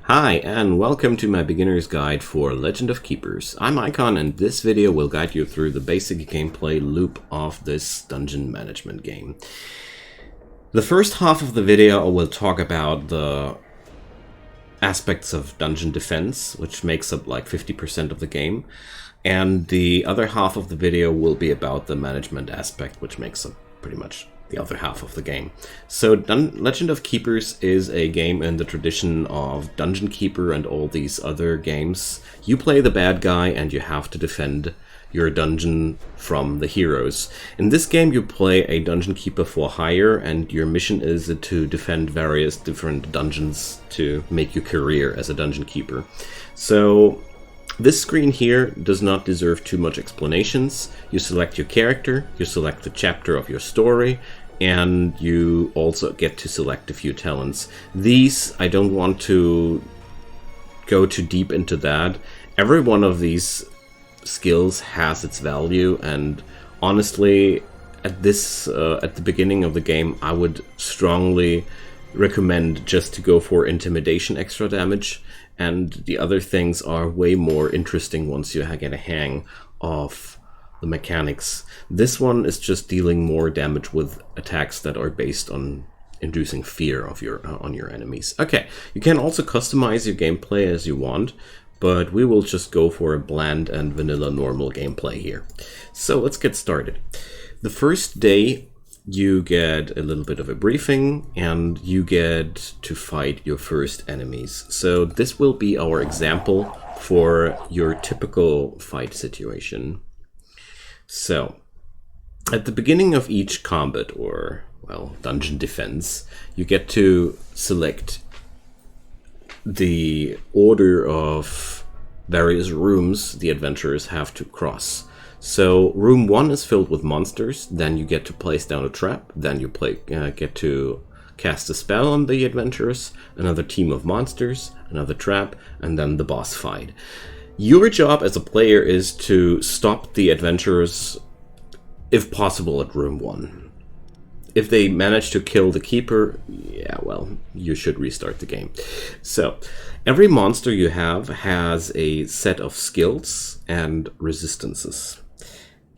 Hi, and welcome to my beginner's guide for Legend of Keepers. I'm Icon, and this video will guide you through the basic gameplay loop of this dungeon management game. The first half of the video I will talk about the aspects of dungeon defense, which makes up like 50% of the game, and the other half of the video will be about the management aspect, which makes up pretty much the other half of the game. So Legend of Keepers is a game in the tradition of Dungeon Keeper and all these other games. You play the bad guy and you have to defend your dungeon from the heroes. In this game you play a dungeon keeper for hire, and your mission is to defend various different dungeons to make your career as a dungeon keeper. So this screen here does not deserve too much explanations. You select your character, you select the chapter of your story, and you also get to select a few talents. These, I don't want to go too deep into that. Every one of these skills has its value, and honestly, at the beginning of the game, I would strongly recommend just to go for intimidation extra damage, and the other things are way more interesting once you get a hang of the mechanics. This one is just dealing more damage with attacks that are based on inducing fear of on your enemies. Okay, you can also customize your gameplay as you want, but we will just go for a bland and vanilla normal gameplay here. So let's get started. The first day you get a little bit of a briefing, and you get to fight your first enemies. So this will be our example for your typical fight situation. So at the beginning of each combat, or well, dungeon defense, you get to select the order of various rooms the adventurers have to cross. So room 1 is filled with monsters, then you get to place down a trap, then you get to cast a spell on the adventurers, another team of monsters, another trap, and then the boss fight. Your job as a player is to stop the adventurers, if possible, at room 1. If they manage to kill the keeper, yeah, well, you should restart the game. So every monster you have has a set of skills and resistances,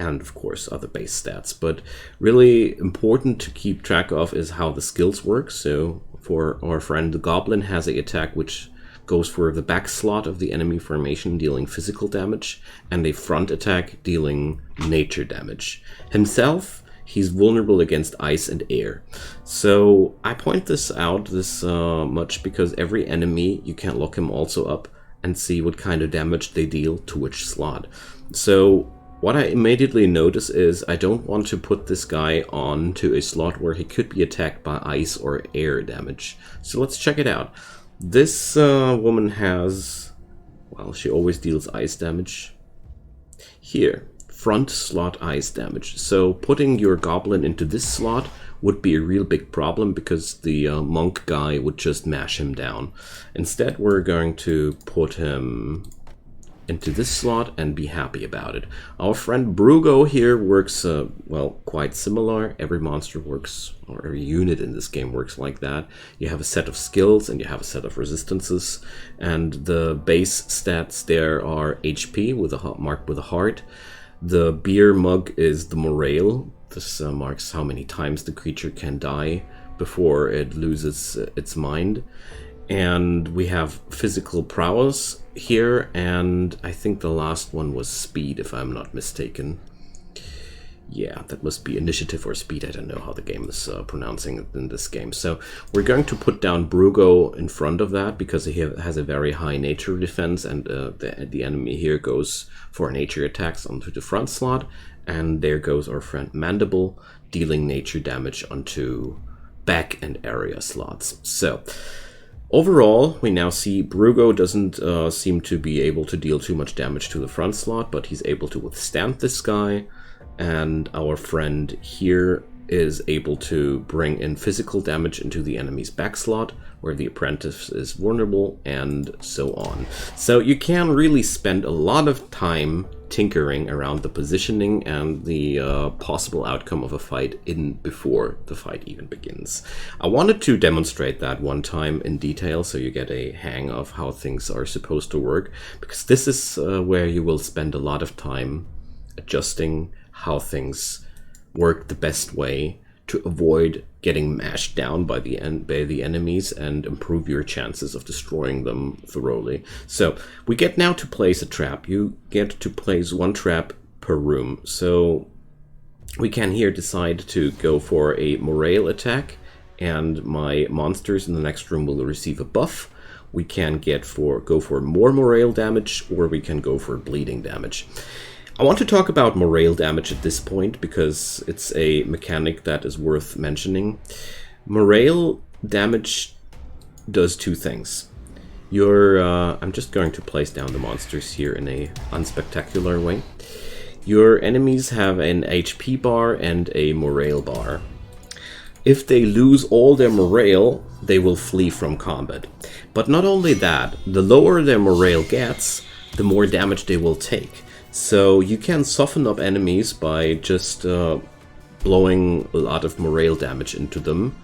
and of course other base stats. But really important to keep track of is how the skills work. So for our friend the Goblin has an attack which goes for the back slot of the enemy formation, dealing physical damage, and a front attack dealing nature damage. Himself, he's vulnerable against ice and air. So I point this out this much because every enemy, you can lock him also up and see what kind of damage they deal to which slot. So what I immediately notice is I don't want to put this guy on to a slot where he could be attacked by ice or air damage. So let's check it out. This woman has, well, she always deals ice damage. Here, front slot ice damage. So putting your goblin into this slot would be a real big problem because the monk guy would just mash him down. Instead, we're going to put him into this slot and be happy about it. Our friend Brugo here works, well, quite similar. Every monster works, or every unit in this game works like that. You have a set of skills and you have a set of resistances, and the base stats there are HP with a marked with a heart. The beer mug is the morale. This marks how many times the creature can die before it loses its mind. And we have physical prowess here, and I think the last one was speed, if I'm not mistaken. Yeah, that must be initiative or speed. I don't know how the game is pronouncing it in this game. So we're going to put down Brugo in front of that because he has a very high nature defense, and the enemy here goes for nature attacks onto the front slot, and there goes our friend Mandible, dealing nature damage onto back and area slots. So overall, we now see Brugo doesn't seem to be able to deal too much damage to the front slot, but he's able to withstand this guy. And our friend here is able to bring in physical damage into the enemy's back slot, where the apprentice is vulnerable, and so on. So you can really spend a lot of time tinkering around the positioning and the possible outcome of a fight before the fight even begins. I wanted to demonstrate that one time in detail so you get a hang of how things are supposed to work, because this is where you will spend a lot of time adjusting how things work the best way to avoid getting mashed down by the enemies and improve your chances of destroying them thoroughly. So we get now to place a trap. You get to place one trap per room. So we can here decide to go for a morale attack, and my monsters in the next room will receive a buff. We can go for more morale damage, or we can go for bleeding damage. I want to talk about morale damage at this point because it's a mechanic that is worth mentioning. Morale damage does two things. I'm just going to place down the monsters here in a unspectacular way. Your enemies have an HP bar and a morale bar. If they lose all their morale, they will flee from combat. But not only that, the lower their morale gets, the more damage they will take. So you can soften up enemies by just blowing a lot of morale damage into them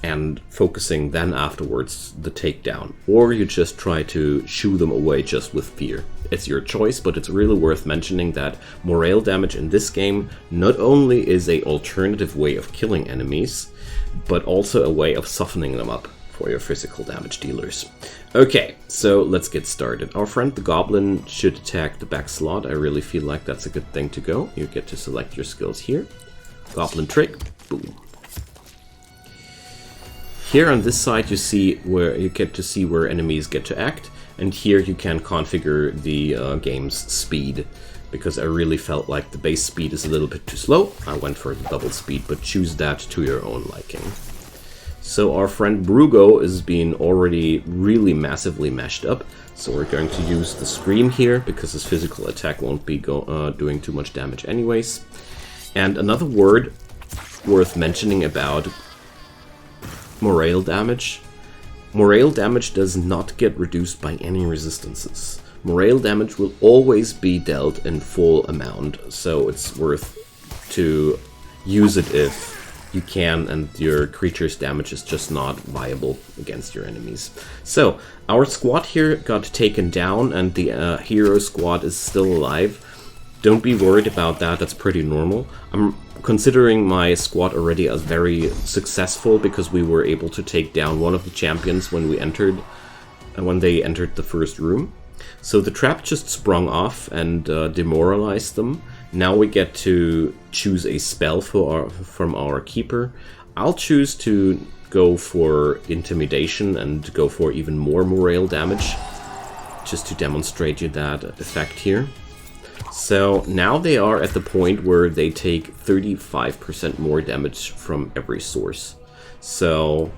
and focusing then afterwards the takedown. Or you just try to shoo them away just with fear. It's your choice, but it's really worth mentioning that morale damage in this game not only is an alternative way of killing enemies, but also a way of softening them up for your physical damage dealers. Okay, so let's get started. Our friend the Goblin should attack the back slot. I really feel like that's a good thing to go. You get to select your skills here. Goblin trick, boom. Here on this side you get to see where enemies get to act, and here you can configure the game's speed, because I really felt like the base speed is a little bit too slow. I went for the double speed, but choose that to your own liking. So our friend Brugo is being already really massively meshed up, so we're going to use the Scream here, because his physical attack won't be doing too much damage anyways. And another word worth mentioning about morale damage. Morale damage does not get reduced by any resistances. Morale damage will always be dealt in full amount, so it's worth to use it if you can and your creature's damage is just not viable against your enemies. So our squad here got taken down and the hero squad is still alive. Don't be worried about that, that's pretty normal. I'm considering my squad already as very successful because we were able to take down one of the champions when they entered the first room. So the trap just sprung off and demoralized them. Now we get to choose a spell from our keeper. I'll choose to go for intimidation and go for even more morale damage, just to demonstrate you that effect here. So now they are at the point where they take 35% more damage from every source. So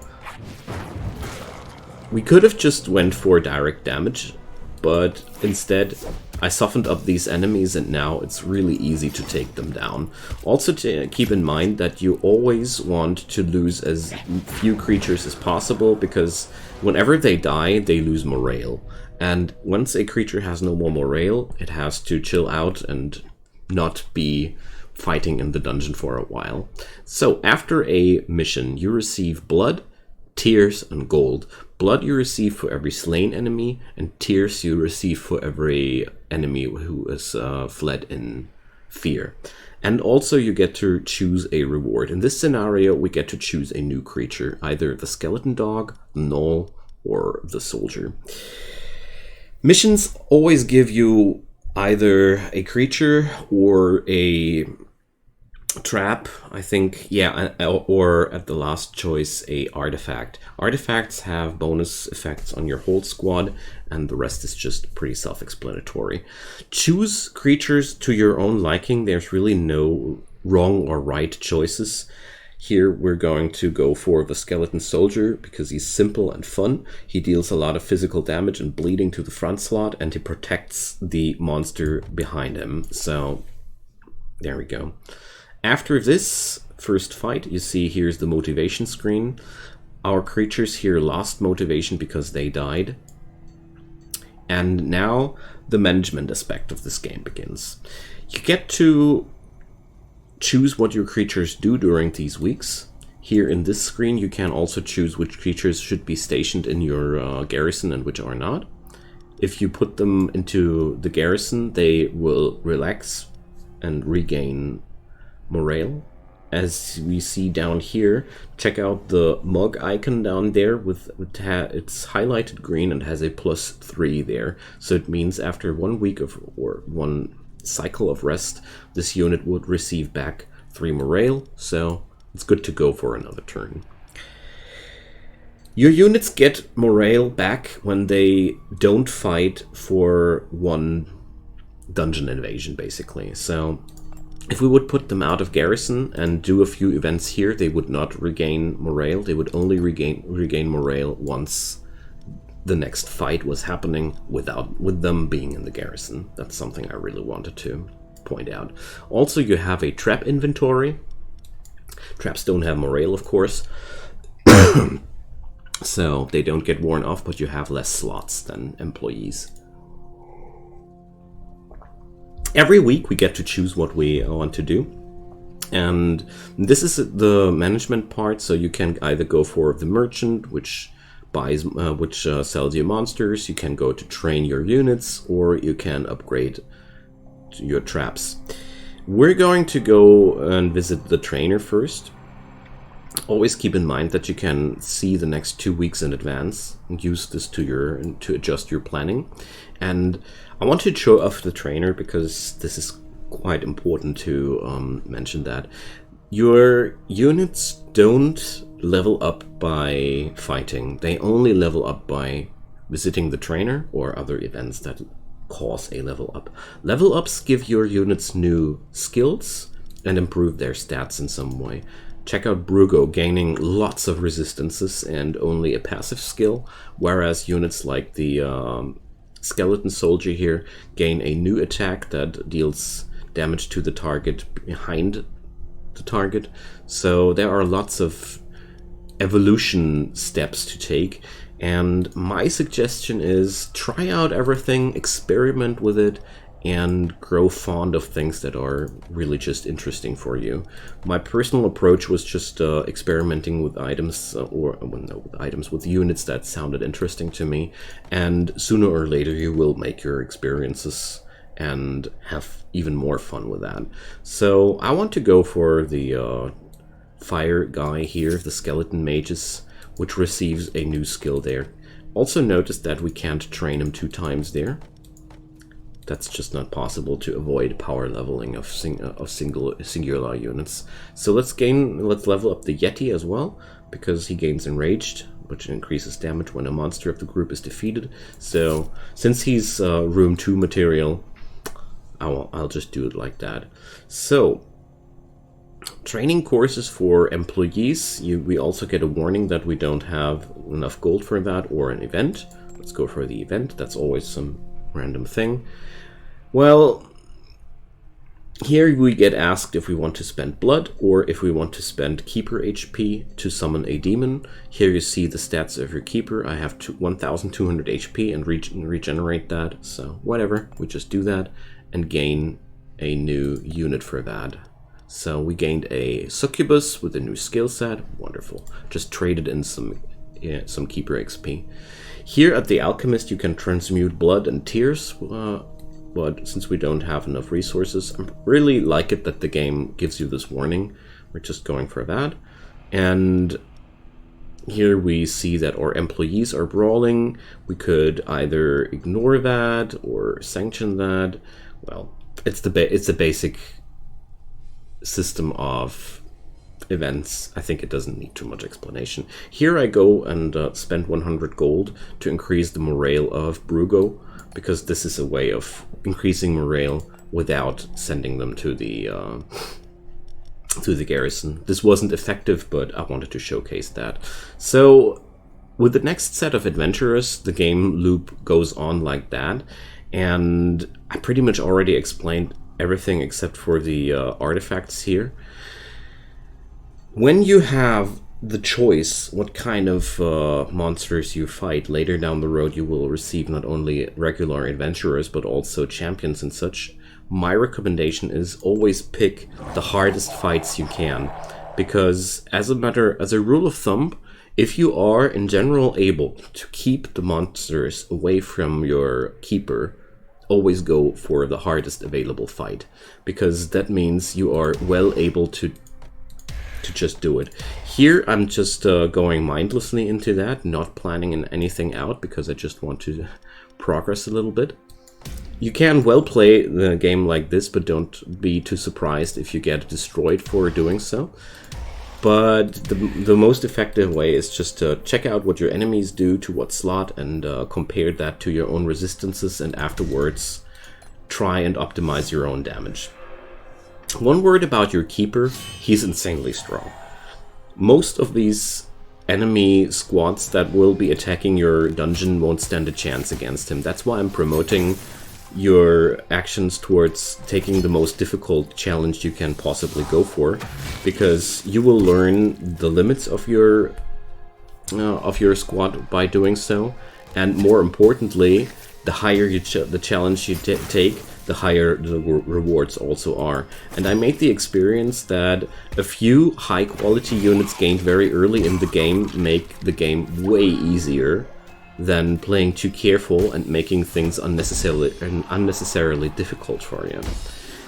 we could have just went for direct damage, but instead I softened up these enemies and now it's really easy to take them down. Also to keep in mind that you always want to lose as few creatures as possible, because whenever they die, they lose morale. And once a creature has no more morale, it has to chill out and not be fighting in the dungeon for a while. So after a mission, you receive blood, tears, and gold. Blood you receive for every slain enemy, and tears you receive for every enemy who is fled in fear. And also you get to choose a reward. In this scenario, we get to choose a new creature, either the skeleton dog, the gnoll, or the soldier. Missions always give you either a creature or a trap, I think, yeah, or at the last choice, a artifact. Artifacts have bonus effects on your whole squad, and the rest is just pretty self-explanatory. Choose creatures to your own liking. There's really no wrong or right choices. Here we're going to go for the skeleton soldier because he's simple and fun. He deals a lot of physical damage and bleeding to the front slot, and he protects the monster behind him. So there we go. After this first fight, you see here's the motivation screen. Our creatures here lost motivation because they died. And now the management aspect of this game begins. You get to choose what your creatures do during these weeks. Here in this screen, you can also choose which creatures should be stationed in your garrison and which are not. If you put them into the garrison, they will relax and regain morale. As we see down here, check out the mug icon down there it's highlighted green and has a +3 there. So it means after 1 week or 1 cycle of rest, this unit would receive back 3 morale. So it's good to go for another turn. Your units get morale back when they don't fight for 1 dungeon invasion, basically. So if we would put them out of garrison and do a few events here, they would not regain morale. They would only regain morale once the next fight was happening with them being in the garrison. That's something I really wanted to point out. Also, you have a trap inventory. Traps don't have morale, of course. So they don't get worn off, but you have less slots than employees. Every week we get to choose what we want to do, and this is the management part. So you can either go for the merchant, which sells you monsters. You can go to train your units, or you can upgrade your traps. We're going to go and visit the trainer first. Always keep in mind that you can see the next 2 weeks in advance and use this to adjust your planning. And I want to show off the trainer because this is quite important to mention that your units don't level up by fighting. They only level up by visiting the trainer or other events that cause a level up. Level ups give your units new skills and improve their stats in some way. Check out Brugo, gaining lots of resistances and only a passive skill, whereas units like the Skeleton Soldier here gain a new attack that deals damage to the target behind the target. So there are lots of evolution steps to take, and my suggestion is try out everything, experiment with it, and grow fond of things that are really just interesting for you. My personal approach was just experimenting with items, with units that sounded interesting to me, and sooner or later you will make your experiences and have even more fun with that. So I want to go for the fire guy here, the skeleton mages, which receives a new skill there. Also notice that we can't train him 2 times there. That's just not possible to avoid power leveling of singular units. So let's level up the Yeti as well, because he gains Enraged, which increases damage when a monster of the group is defeated. So since he's room 2 material, I'll just do it like that. So training courses for employees. We also get a warning that we don't have enough gold for that or an event. Let's go for the event. That's always some random thing. Well, here we get asked if we want to spend blood or if we want to spend keeper HP to summon a demon. Here you see the stats of your keeper. I have 1200 HP and regenerate that, so whatever, we just do that and gain a new unit for that. So we gained a succubus with a new skill set. Wonderful. Just traded in some keeper XP. Here at the alchemist you can transmute blood and tears, but since we don't have enough resources, I really like it that the game gives you this warning. We're just going for that. And here we see that our employees are brawling. We could either ignore that or sanction that. Well, it's the basic system of events. I think it doesn't need too much explanation. Here I go and spend 100 gold to increase the morale of Brugo, because this is a way of increasing morale without sending them to the garrison. This wasn't effective, but I wanted to showcase that. So with the next set of adventurers, the game loop goes on like that, and I pretty much already explained everything except for the artifacts here. When you have the choice, what kind of monsters you fight. Later down the road, you will receive not only regular adventurers, but also champions and such. My recommendation is always pick the hardest fights you can. Because as a rule of thumb, if you are in general able to keep the monsters away from your keeper, always go for the hardest available fight. Because that means you are well able to just do it. Here I'm just going mindlessly into that, not planning anything out because I just want to progress a little bit. You can well play the game like this, but don't be too surprised if you get destroyed for doing so. But the most effective way is just to check out what your enemies do to what slot and compare that to your own resistances, and afterwards try and optimize your own damage. One word about your keeper, he's insanely strong. Most of these enemy squads that will be attacking your dungeon won't stand a chance against him. That's why I'm promoting your actions towards taking the most difficult challenge you can possibly go for, because you will learn the limits of your squad by doing so, and more importantly, the higher the challenge you take, the higher the rewards also are. And I made the experience that a few high quality units gained very early in the game make the game way easier than playing too careful and making things unnecessarily difficult for you.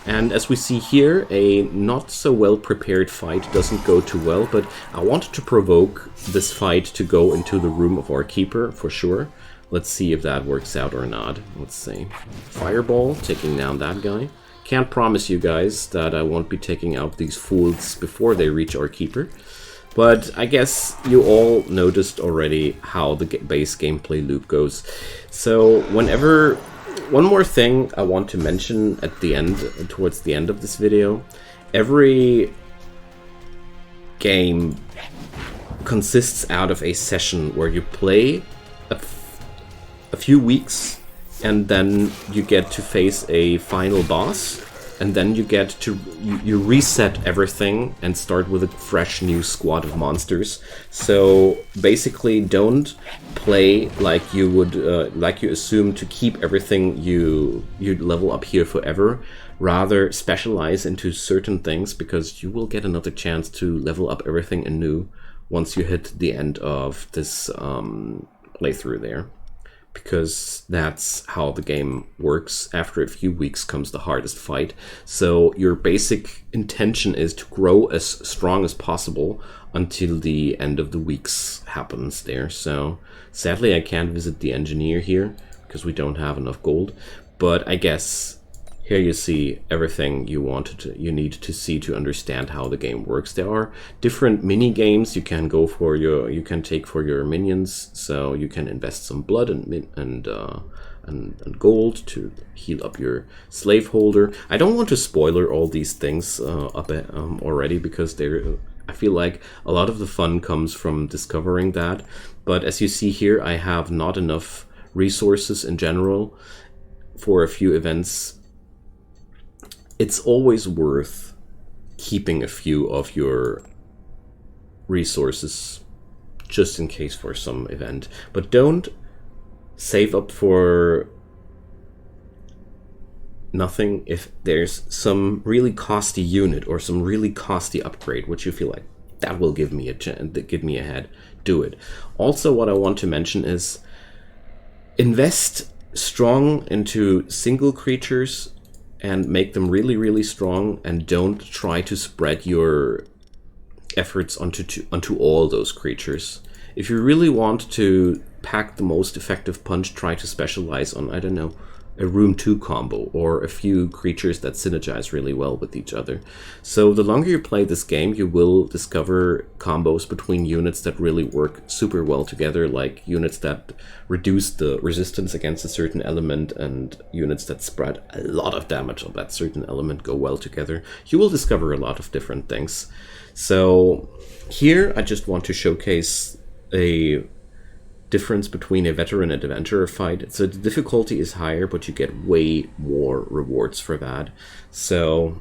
And as we see here, a not so well prepared fight doesn't go too well, but I wanted to provoke this fight to go into the room of our keeper for sure. Let's see if that works out or not. Let's see. Fireball, taking down that guy. Can't promise you guys that I won't be taking out these fools before they reach our keeper. But I guess you all noticed already how the base gameplay loop goes. So whenever... One more thing I want to mention at the end, towards the end of this video. Every game consists out of a session where you play a few weeks, and then you get to face a final boss, and then you get to you reset everything and start with a fresh new squad of monsters. So basically, don't play like you would like you assume to keep everything you level up here forever. Rather, specialize into certain things, because you will get another chance to level up everything anew once you hit the end of this playthrough there. Because that's how the game works. After a few weeks comes the hardest fight. So your basic intention is to grow as strong as possible until the end of the weeks happens there. So sadly I can't visit the engineer here because we don't have enough gold. But I guess here you see everything you need to see to understand how the game works. There are different mini games you can take for your minions. So you can invest some blood and gold to heal up your slaveholder. I don't want to spoiler all these things already, because I feel like a lot of the fun comes from discovering that. But as you see here, I have not enough resources in general for a few events. It's always worth keeping a few of your resources just in case for some event. But don't save up for nothing if there's some really costly unit or some really costly upgrade, which you feel like that will give me a head. Do it. Also, what I want to mention is invest strong into single creatures and make them really, really strong, and don't try to spread your efforts onto all those creatures. If you really want to pack the most effective punch, try to specialize on, I don't know, a room 2 combo or a few creatures that synergize really well with each other. So the longer you play this game, you will discover combos between units that really work super well together, like units that reduce the resistance against a certain element and units that spread a lot of damage on that certain element go well together. You will discover a lot of different things. So here I just want to showcase a difference between a veteran and adventurer fight. So the difficulty is higher, but you get way more rewards for that. So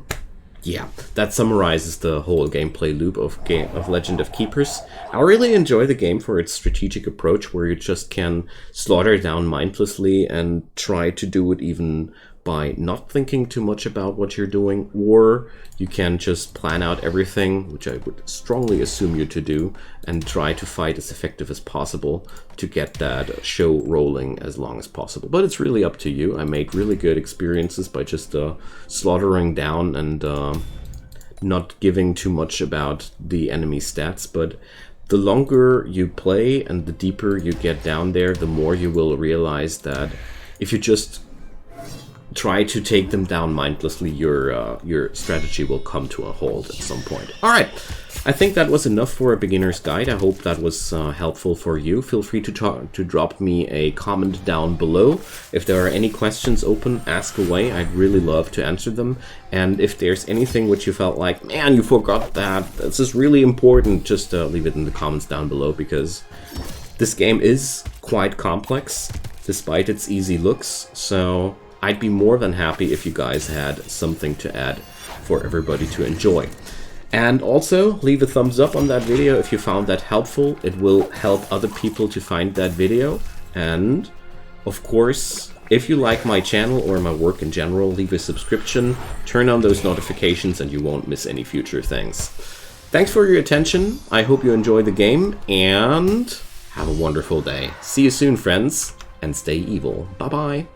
Yeah, that summarizes the whole gameplay loop of Legend of Keepers. I really enjoy the game for its strategic approach, where you just can slaughter down mindlessly and try to do it even by not thinking too much about what you're doing, or you can just plan out everything, which I would strongly assume you to do, and try to fight as effective as possible to get that show rolling as long as possible. But it's really up to you. I made really good experiences by just slaughtering down and not giving too much about the enemy stats, but the longer you play and the deeper you get down there, the more you will realize that if you just try to take them down mindlessly, your strategy will come to a halt at some point. Alright, I think that was enough for a beginner's guide. I hope that was helpful for you. Feel free to drop me a comment down below. If there are any questions open, ask away. I'd really love to answer them. And if there's anything which you felt like, man, you forgot that, this is really important, just leave it in the comments down below, because this game is quite complex, despite its easy looks. So I'd be more than happy if you guys had something to add for everybody to enjoy. And also, leave a thumbs up on that video if you found that helpful. It will help other people to find that video. And, of course, if you like my channel or my work in general, leave a subscription, turn on those notifications, and you won't miss any future things. Thanks for your attention. I hope you enjoy the game, and have a wonderful day. See you soon, friends, and stay evil. Bye-bye.